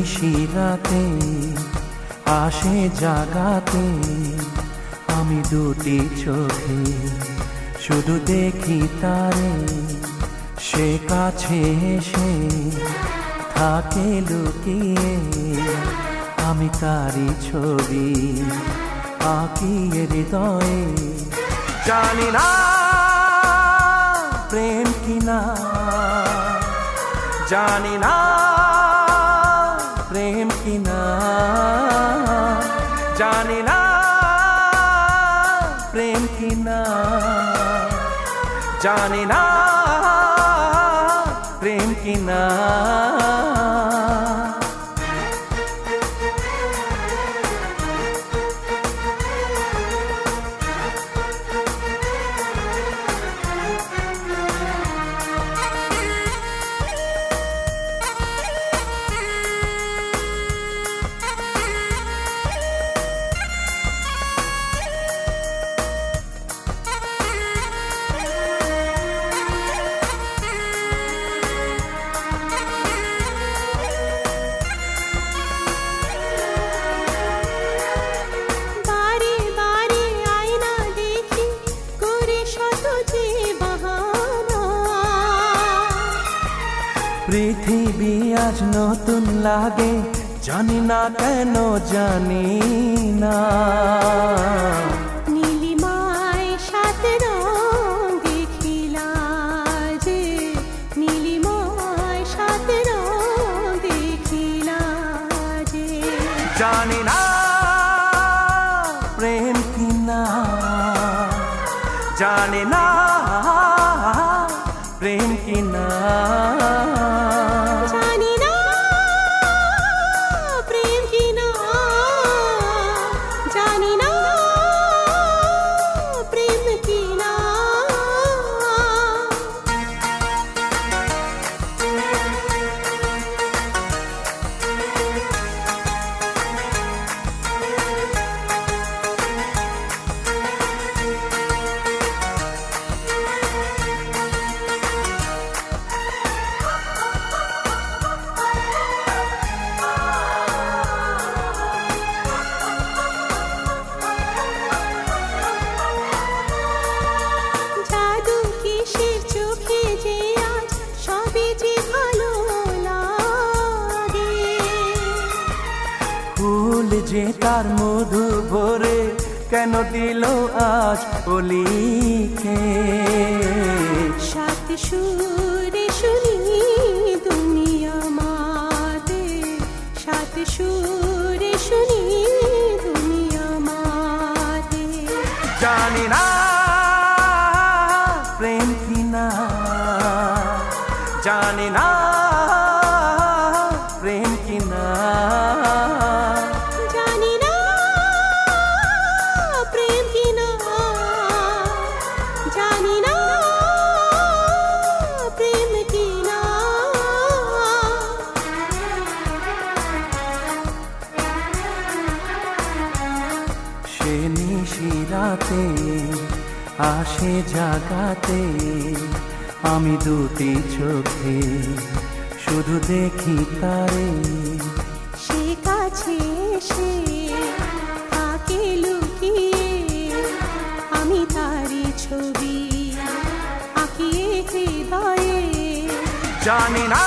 নিশিরাতে আসে জাগাতে, আমি দুটি চোখে শুধু দেখি তারে। সে কাছে এসে থাকে লুকিয়ে, আমি তারি ছবি আঁকি হৃদয়ে। জানি না প্রেম কিনা, জানি না প্রেম কিনা, জানি না প্রেম কিনা, জানি না প্রেম কিনা। পৃথিবী আজ নতুন লাগে, জানি না কেন জানি না। নীলিমায় সাত রং দেখিলা যে, নীলিমায় সাত রং দেখিলা যে। জানি না প্রেম কিনা, জানি না প্রেম কিনা, জানি না প্রেম কিনা, জানি না প্রেম কিনা। ফুল যে তার মধু ভরে কেন দিল আজ অলিকে। সাত সুরে শুনি দুনিয়া মাতে, সাত সুরে শুনি দুনিয়া মাতে। জানি না প্রেম কিনা, জানি না প্রেম কিনা, জানি না প্রেম কিনা, জানি না প্রেম কিনা। সে নিশিরাতে আসে জাগাতে, আমি দুটি চোখে শুধু দেখি তারে। সে কাছে এসে থাকে লুকিয়ে, আমি তারি ছবি আঁকিয়ে হৃদয়ে। জানি না